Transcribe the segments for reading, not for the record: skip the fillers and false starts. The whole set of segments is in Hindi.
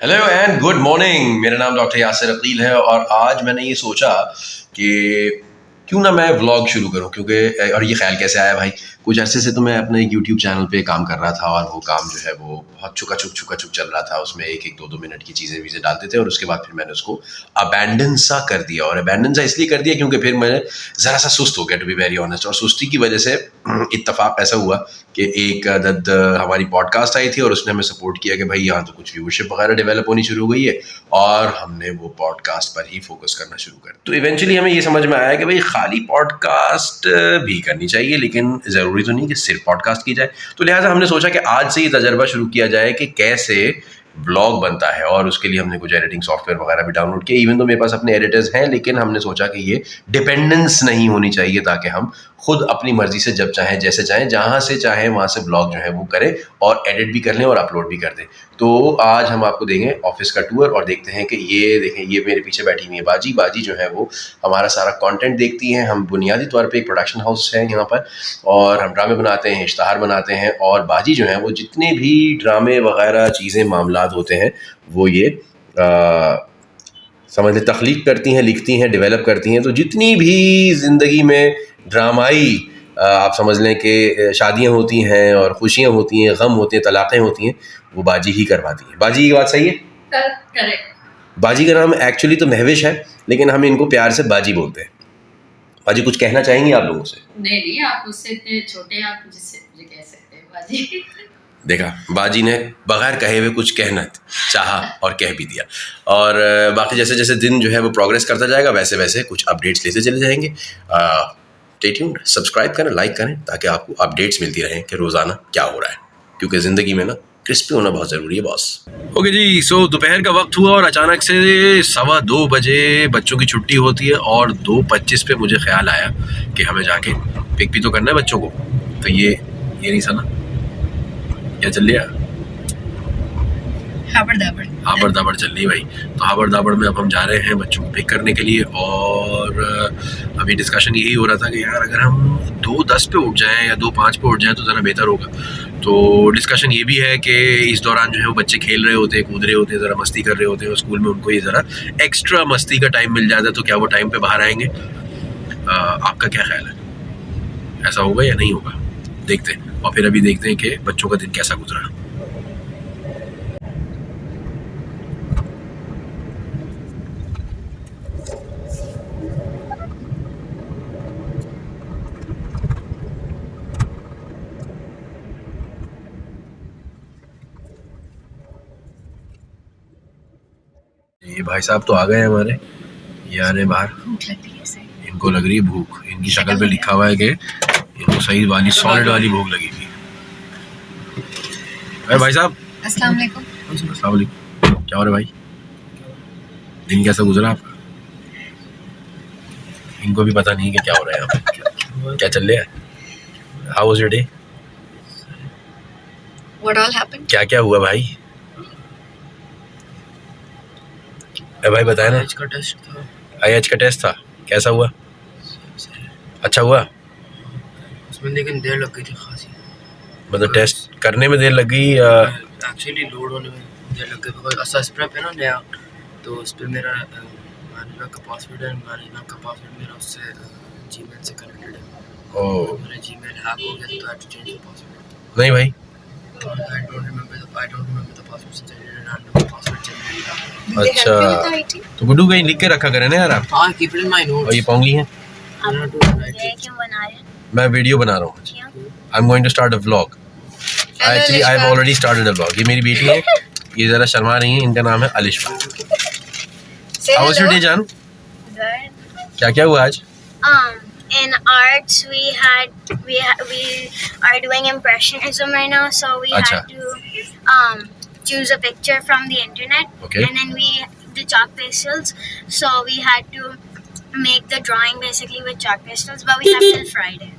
Hello and good morning. मेरा नाम डॉक्टर यासिर अकील है और आज मैंने ये सोचा कि क्यों ना मैं व्लॉग शुरू करूं, क्योंकि और ये ख्याल कैसे आया भाई, कुछ अरसे से तो मैं अपने यूट्यूब चैनल पे काम कर रहा था और वो काम जो है वो बहुत छुका छुक चल रहा था। उसमें एक एक दो मिनट की चीज़ें वीज़ें डालते थे और उसके बाद फिर मैंने उसको अबैंडन सा कर दिया। और अबैंडन सा इसलिए कर दिया क्योंकि फिर मैं ज़रा सा सुस्त हो गया, टू बी वेरी ऑनेस्ट। और सुस्ती की वजह से इत्तेफाक ऐसा हुआ कि एक दद हमारी पॉडकास्ट आई थी और उसने हमें सपोर्ट किया कि भाई यहाँ तो कुछ व्यूअरशिप वगैरह डेवलप होनी शुरू हो गई है, और हमने वो पॉडकास्ट पर ही फोकस करना शुरू कर दिया। तो इवेंचुअली हमें ये समझ में आया कि भाई खाली पॉडकास्ट भी करनी चाहिए, लेकिन ज़रूरी तो नहीं कि सिर्फ पॉडकास्ट की जाए। तो लिहाजा हमने सोचा कि आज से ये तजर्बा शुरू किया जाए कि कैसे ब्लॉग बनता है, और उसके लिए हमने कुछ एडिटिंग सॉफ्टवेयर वगैरह भी डाउनलोड किए। इवन तो मेरे पास अपने एडिटर्स हैं, लेकिन हमने सोचा कि ये डिपेंडेंस नहीं होनी चाहिए, ताकि हम खुद अपनी मर्जी से जब चाहें जैसे चाहें जहाँ से चाहें वहाँ से ब्लॉग जो है वो करें और एडिट भी कर लें और अपलोड भी कर दें। तो आज हम आपको देंगे ऑफिस का टूर और देखते हैं कि ये देखें, ये मेरे पीछे बैठी हुई है बाजी। बाजी जो है वो हमारा सारा कंटेंट देखती हैं। हम बुनियादी तौर पे एक प्रोडक्शन हाउस है यहाँ पर, और हम ड्रामे बनाते हैं, इश्तहार बनाते हैं, और बाजी जो है वो जितने भी ड्रामे वगैरह चीज़ें मामलात होते हैं वो ये समझ लें तख्लीक करती हैं, लिखती हैं, डेवलप करती हैं। तो जितनी भी ज़िंदगी में ड्रामाई आप समझ लें कि शादियाँ होती हैं और खुशियाँ होती हैं, गम होते हैं, तलाक़ें होती हैं, वो बाजी ही करवाती है। बाजी की बात सही है? करेक्ट। बाजी का नाम एक्चुअली तो महविश है, लेकिन हम इनको प्यार से बाजी बोलते हैं। बाजी कुछ कहना चाहेंगी आप लोगों से? नहीं, आप मुझसे इतने छोटे हैं, आप मुझसे मुझे कह सकते हैं बाजी। देखा, बाजी ने बगैर कहे हुए कुछ कहना चाहा और कह भी दिया। और बाकी जैसे जैसे दिन जो है वो प्रोग्रेस करता जाएगा वैसे वैसे कुछ अपडेट्स लेते चले जाएंगे। स्टे ट्यून्ड, सब्सक्राइब करें, लाइक करें, ताकि आपको अपडेट्स मिलती रहें कि रोज़ाना क्या हो रहा है, क्योंकि ज़िंदगी में ना क्रिस्पी होना बहुत ज़रूरी है बॉस। ओके जी, सो दोपहर का वक्त हुआ और अचानक से 2:15 बजे बच्चों की छुट्टी होती है और 2:25 पे मुझे ख्याल आया कि हमें जाके पिक भी तो करना है बच्चों को। तो ये नहीं सुना क्या चल रहा? हाबड़ दाबड़ चल रही है भाई। तो हाबड़ दाबड़ में अब हम जा रहे हैं बच्चों को पिक करने के लिए, और अभी डिस्कशन यही हो रहा था कि यार अगर हम 2:10 पे उठ जाएं या 2:05 पे उठ जाएं तो ज़रा बेहतर होगा। तो डिस्कशन ये भी है कि इस दौरान जो है वो बच्चे खेल रहे होते हैं, कूद रहे होते हैं, ज़रा मस्ती कर रहे होते हैं, और स्कूल में उनको ये ज़रा एक्स्ट्रा मस्ती का टाइम मिल जाता है, तो क्या वो टाइम पे बाहर आएंगे? आपका क्या ख्याल है, ऐसा होगा या नहीं होगा? देखते हैं, और फिर अभी देखते हैं कि बच्चों का दिन कैसा गुजरा। ये भाई साहब तो आ गए हैं हमारे, ये आ रहे बाहर। इनको लग रही है भूख, इनकी शक्ल पे लिखा हुआ है कि इनको सही वाली सॉलिड वाली भूख लगी थी। भाई साहब अस्सलाम वालेकुम। अस्सलाम वालेकुम। क्या हो रहा है भाई, दिन कैसा गुजरा आपका? इनको भी पता नहीं कि क्या हो रहा है यहाँ पे, क्या चल रहा है। How was your day? What all happened? क्या क्या हुआ भाई? भाई बताया ना। आज का टेस्ट था। IH का टेस्ट था, कैसा हुआ? अच्छा हुआ? उसमें लेकिन देर लग गई थी खासी। मतलब टेस्ट करने में देर लग गई? एक्चुअली लोड होने में देर लग गई, बिकॉज असास प्रेप है ना नया, तो उस पर मेरा मैनेजमेंट का पासवर्ड है, मैनेजमेंट का पासवर्ड मेरा उससे जीमेल से कनेक्टेड है। ओह मेरा जीमेल हैक हो गया, तो I had to change the password. नहीं भाई, I don't remember the password since I didn't have the password generated. अच्छा तो गुड्डू कहीं लिख के रखा करे ना यार आप। हाँ, कीप इट इन माय और नोट्स। ये पोंगली है, क्यों बना रहे हैं? मैं वीडियो बना रहा हूँ। I am going to start a vlog. Actually I have already started a vlog. ये मेरी बेटी है, ये ज़रा शर्मा रही है, इनका नाम है Alisha. How was your day जान? क्या क्या हुआ आज? In arts we are doing impressionism right now, so we Acha. had to choose a picture from the internet. Okay. And then the chalk pastels, so we had to make the drawing basically with chalk pastels, but we have till Friday,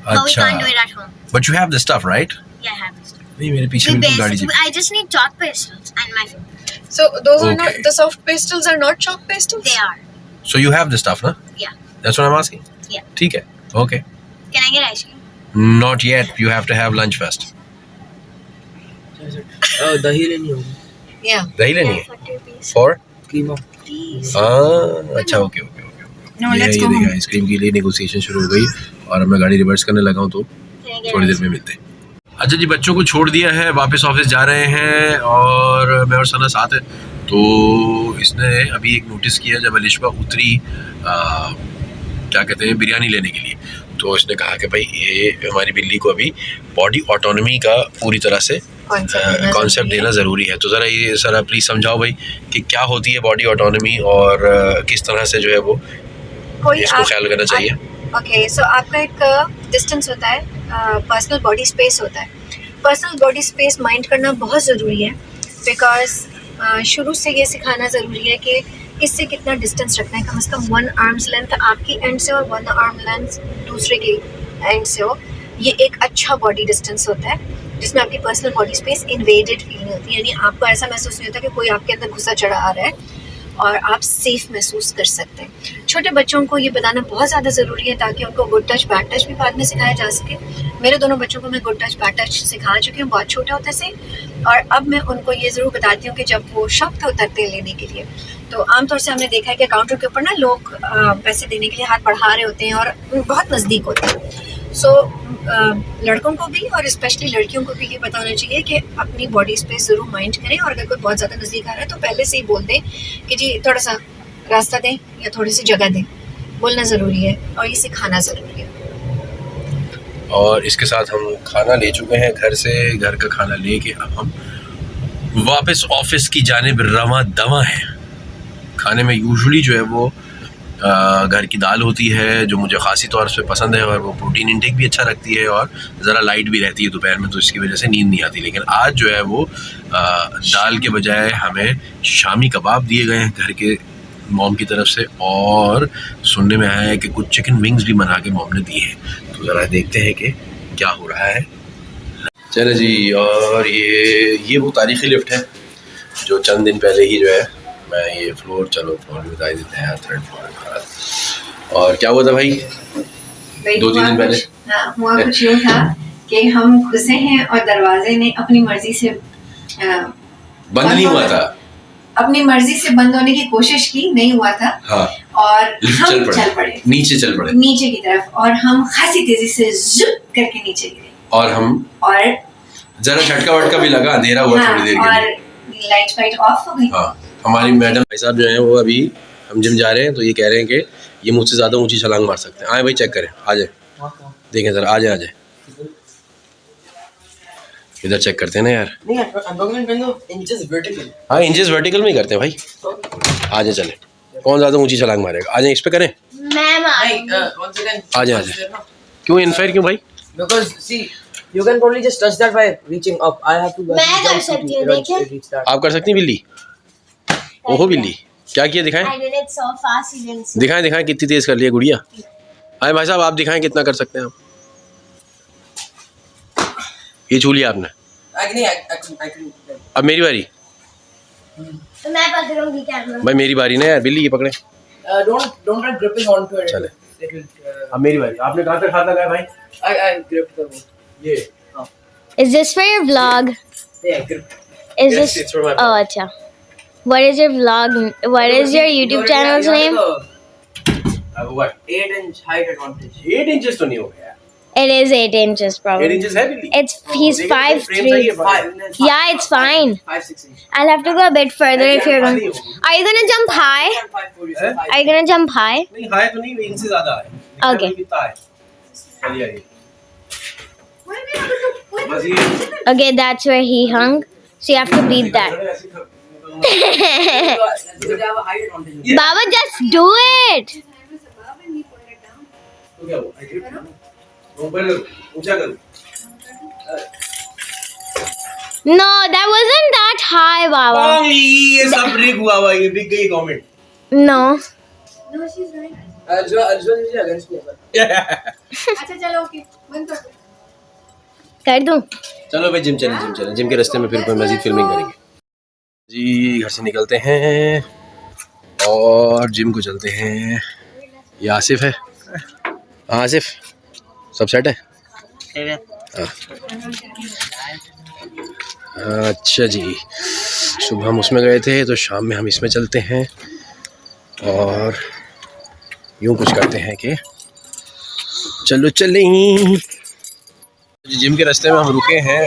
but we can't do it at home. But you have the stuff, right? Yeah, I have this. नहीं, मेरे पीछे बिल्कुल गाड़ी जी। I just need chalk pastels and my phone. So those are Okay. not the soft pastels are not chalk pastels? They are. So you have the stuff, ना? Yeah. That's what I'm asking. Yeah. ठीक है, okay. Can I get ice cream? Not yet. You have to have lunch first. दही लेनी होगी। Yeah. दही लेनी है 40 rupees. For keema. Please. हाँ अच्छा ओके ओके ओके No, ये let's go देखिए home. आइसक्रीम के लिए नेगोशिएशन शुरू हो गई और अब मैं गाड़ी रिवर्स करने लगा हूँ तो Can I get थोड़ी देर में मिलते हैं। अच्छा जी, बच्चों को छोड़ दिया है, वापस ऑफिस जा रहे हैं और मैं और सना साथ है। तो इसने अभी एक नोटिस किया, जब अलिशबा उतरी क्या कहते हैं बिरयानी लेने के लिए, तो इसने कहा कि भाई ये हमारी बिल्ली को अभी बॉडी ऑटोनॉमी का पूरी तरह से कॉन्सेप्ट देना ज़रूरी है। तो ज़रा प्लीज़ समझाओ भाई कि क्या होती है बॉडी ऑटोनॉमी और किस तरह से जो है वो इसको ख्याल करना चाहिए। ओके, सो आपका एक डिस्टेंस होता है, पर्सनल बॉडी स्पेस होता है। पर्सनल बॉडी स्पेस माइंड करना बहुत ज़रूरी है, बिकॉज शुरू से ये सिखाना ज़रूरी है कि किससे कितना डिस्टेंस रखना है। कम से कम 1 आर्म्स लेंथ आपकी एंड से और 1 आर्म लेंथ दूसरे के एंड से हो। ये एक अच्छा बॉडी डिस्टेंस होता है जिसमें आपकी personal body space invaded feel नहीं होती, यानी आपको ऐसा महसूस नहीं होता कि कोई आपके अंदर घुसा चढ़ा आ रहा है और आप सेफ महसूस कर सकते हैं। छोटे बच्चों को ये बताना बहुत ज़्यादा ज़रूरी है ताकि उनको गुड टच बैड टच भी बाद में सिखाया जा सके। मेरे दोनों बच्चों को मैं गुड टच बैड टच सिखा चुकी हूँ बहुत छोटे होते से, और अब मैं उनको ये ज़रूर बताती हूँ कि जब वो शॉप पे उतरते हैं लेने के लिए, तो आमतौर से हमने देखा है कि काउंटर के ऊपर ना लोग पैसे देने के लिए हाथ बढ़ा रहे होते हैं और बहुत नज़दीक होते हैं। सो लड़कों को भी और स्पेशली लड़कियों को भी ये पता होना चाहिए कि अपनी बॉडी स्पेस ज़रूर माइंड करें, और अगर कोई बहुत ज़्यादा नज़दीक आ रहा है तो पहले से ही बोल दें कि जी थोड़ा सा रास्ता दें या थोड़ी सी जगह दें। बोलना ज़रूरी है और ये सिखाना ज़रूरी है। और इसके साथ हम खाना ले चुके हैं घर से, घर का खाना लेके अब हम वापस ऑफिस की जानिब रवा दवा है। खाने में यूजुअली जो है वो घर की दाल होती है जो मुझे ख़ासी तौर से पसंद है, और वो प्रोटीन इंटेक भी अच्छा रखती है और ज़रा लाइट भी रहती है दोपहर में, तो इसकी वजह से नींद नहीं आती। लेकिन आज जो है वो दाल के बजाय हमें शामी कबाब दिए गए हैं घर के मॉम की तरफ से, और सुनने में आया है कि कुछ चिकन विंग्स भी बना के मॉम ने दिए हैं। तो ज़रा देखते हैं कि क्या हो रहा है। चलो जी, और ये वो तारीख़ी लिफ्ट है जो चंद दिन पहले ही जो है मैं ये फ्लोर भी बता देते हैं, 3rd फ्लोर। और क्या हुआ था भाई 2-3 दिन पहले? हुआ कुछ यूँ था कि हम घुसे हैं और दरवाजे ने अपनी मर्जी से बंद नहीं हुआ था, अपनी मर्जी से बंद होने की कोशिश की, नहीं हुआ था। हाँ, और हम चल पड़े नीचे की तरफ, और हम खासी तेजी से जुप करके नीचे गिरे, और जरा झटका वटका भी लगा, अंधेरा हुआ थोड़ी देर के लिए, और लाइट वाइट ऑफ हो गई। हाँ, हमारी मैडम भाई साहब जो हैं वो अभी हम जिम जा रहे हैं तो ये कह रहे हैं कि ये मुझसे ज़्यादा ऊंची छलांग मार सकते हैं। आए भाई चेक करें, आ जाए, देखें ज़रा, आ जाए इधर चेक करते हैं ना यार। हाँ, इंचेस वर्टिकल में ही करते हैं भाई। आ जाए, चले, कौन ज़्यादा ऊंची छलांग मारेगा? आ जाए, इस पे करें, आ जाए। क्यों इनफेयर क्यों भाई? Because see, you can probably just touch that by reaching up. I have to. मैं कर सकती हूँ, देखें। आप कर सकती हैं बिल्ली? ओहो बिल्ली, क्या किया दिखाएं? I did it so fast, you didn't see. दिखाएं कितनी तेज कर लिया गुड़िया। आए भाई साहब, आप दिखाएं कितना कर सकते हैं आप। ये छू लिया आपने। I can. अब मेरी बारी। तो मैं पकड़ूंगी कैमरा। भाई मेरी बारी ना यार, बिल्ली ये पकड़े। Don't try gripping onto it. चले, अब मेरी बारी। आपने कहाँ तक हाथ लगाया भाई? I gripped the one. ये। Is this for your vlog? Yeah, grip. Is Yes, this? it's for my Oh, अच्छा. What is your vlog? What is your YouTube channel's name? अब what? 8-inch height advantage. 8 inches तो नहीं हो गया। It is 8 inches 8 probably. Inches है बिल्ली? He's लेकिन frame 5'3". सही है भाई। Yeah, it's fine. 5-6 inch. I'll have to go a bit further if you're going. Are you gonna jump high? 5'4", you Eh? said Are you gonna jump high? नहीं, हाई तो नहीं, इनसे ज़्यादा है। Okay. कितना है? चलिए बस ये। Okay, that's where he hung. So you have to beat that. Because they have a height advantage. Baba, just do it. तो क्या हुआ? ऊपर ऊंचा करो। No, that wasn't that high, Baba. ये सब ब्रेक हुआ ये बिग गई comment. No. No, she's right. Arjun is against me. अच्छा चलो, ओके, बंद कर दो। कर दूं? चलो भाई जिम चले, जिम के रास्ते में फिर कोई मजीद फिल्मिंग करेंगे जी। घर से निकलते हैं और जिम को चलते हैं। ये आसिफ है। हाँ आसिफ, सब सेट है? हाँ। अच्छा जी, सुबह हम उसमें गए थे तो शाम में हम इसमें चलते हैं और यूँ कुछ करते हैं कि चलो चलें। जिम के रास्ते में हम रुके हैं।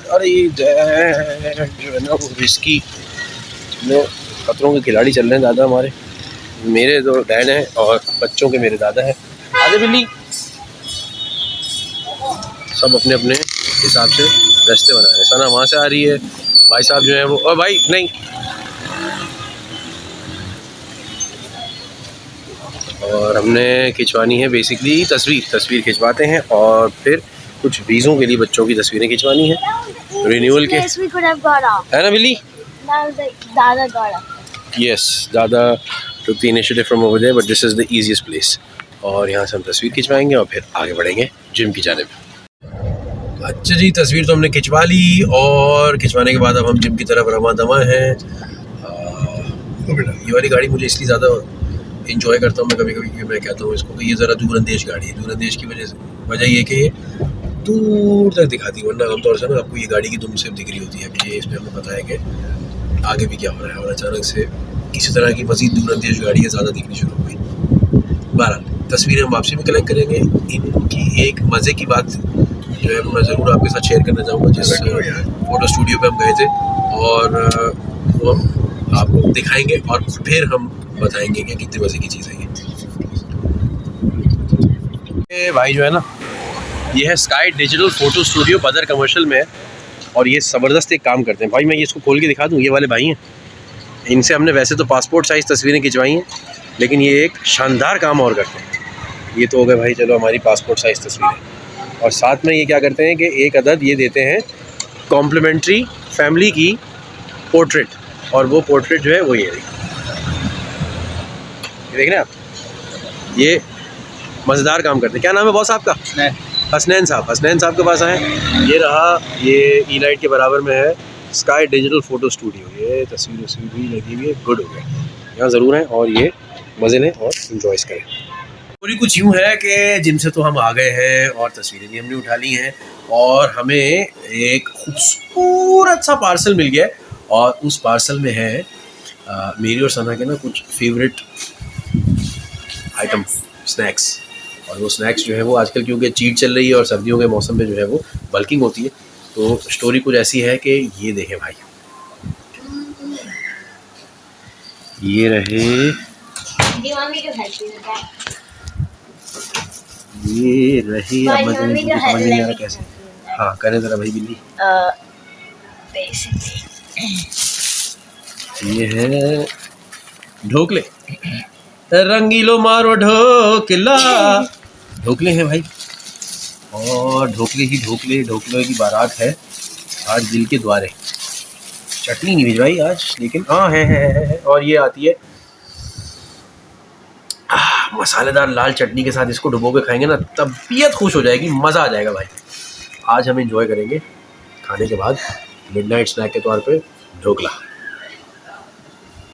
अरे जो है ना वो रिस्की खतरों के खिलाड़ी चल रहे हैं ज़्यादा हमारे। मेरे दो डैड हैं और बच्चों के मेरे दादा हैं। आधे बिल्ली सब अपने अपने हिसाब से रास्ते बना रहे हैं। सना वहाँ से आ रही है, भाई साहब जो है वो, और भाई नहीं, और हमने खिंचवानी है बेसिकली तस्वीर खिंचवाते हैं और फिर कुछ वीज़ों के लिए बच्चों की तस्वीरें खिंचवानी है रिन्यूअल के, है ना बिल्ली? यस, दादा took the initiative from over there, but this is the easiest place. और यहाँ से हम तस्वीर खिंचवाएंगे और फिर आगे बढ़ेंगे जिम की जानिब। अच्छा जी, तस्वीर तो हमने खिंचवा ली और खिंचवाने के बाद अब हम जिम की तरफ रवा दवा हैं। ये वाली गाड़ी मुझे इसलिए ज़्यादा इंजॉय करता हूँ मैं कभी कभी, मैं कहता हूँ इसको कि ये ज़रा दूरअंदेश गाड़ी है। दूरअंदेश की वजह ये कि ये दूर तक दिखाती है, वरना आमतौर से ना आपको ये गाड़ी की दुम सिर्फ दिख रही होती है। ये इसमें हमें पता है कि आगे भी क्या हो रहा है, और अचानक से किसी तरह की मज़ीद दूरअंदेश गाड़ियाँ ज़्यादा दिखनी शुरू हो गई। बहरहाल तस्वीरें हम वापसी में कलेक्ट करेंगे। इनकी एक मज़े की बात जो है मैं ज़रूर आपके साथ शेयर करना चाहूँगा। जिस फ़ोटो स्टूडियो पे हम गए थे और वो हम आपको दिखाएंगे और फिर हम बताएंगे कि कितनी मज़े की चीज़ है ये। भाई जो है ना, ये है स्काई डिजिटल फ़ोटो स्टूडियो, बदर कमर्शियल में है और ये ज़बरदस्त एक काम करते हैं भाई। मैं ये इसको खोल के दिखा दूँ, ये वाले भाई हैं, इनसे हमने वैसे तो पासपोर्ट साइज़ तस्वीरें खिंचवाई हैं, लेकिन ये एक शानदार काम और करते हैं। ये तो हो गए भाई चलो हमारी पासपोर्ट साइज़ तस्वीरें, और साथ में ये क्या करते हैं कि एक अदद ये देते हैं कॉम्प्लीमेंट्री फैमिली की पोर्ट्रेट, और वो पोर्ट्रेट जो है वो ये देख रहे हैं आप, ये मज़ेदार काम करते हैं। क्या नाम है बॉस आपका? हसनैन साहब। हसनैन साहब के पास आए, ये रहा, ये ई-लाइट के बराबर में है स्काई डिजिटल फ़ोटो स्टूडियो। ये तस्वीर भी लगी हुई है, गुड हो गया, यहाँ ज़रूर हैं और ये मज़े लें और इंजॉय करें। पूरी कुछ यूँ है कि जिम से तो हम आ गए हैं और तस्वीरें भी हमने उठा ली हैं और हमें एक खूबसूरत सा पार्सल मिल गया है, और उस पार्सल में है मेरी और सना के ना कुछ फेवरेट आइटम, स्नैक्स। और वो स्नैक्स जो है वो आजकल क्योंकि चीट चल रही है और सर्दियों के मौसम में जो है वो बल्किंग होती है, तो स्टोरी कुछ ऐसी है कि ये देखें भाई, ये रहे, ये रही, अब मैं समझ नहीं आ रहा कैसे, हाँ करें ज़रा भाई बिल्ली। ये है ढोकले, रंगीलो मारो ढोकला, ढोकले हैं भाई, और ढोकले ही ढोकले की बारात है आज दिल के द्वारे। चटनी नहीं भिजवाई आज, लेकिन हाँ है। और ये आती है मसालेदार लाल चटनी के साथ, इसको डुबो के खाएंगे ना तबीयत खुश हो जाएगी, मज़ा आ जाएगा भाई। आज हम एंजॉय करेंगे खाने के बाद मिडनाइट स्नैक के तौर पे ढोकला।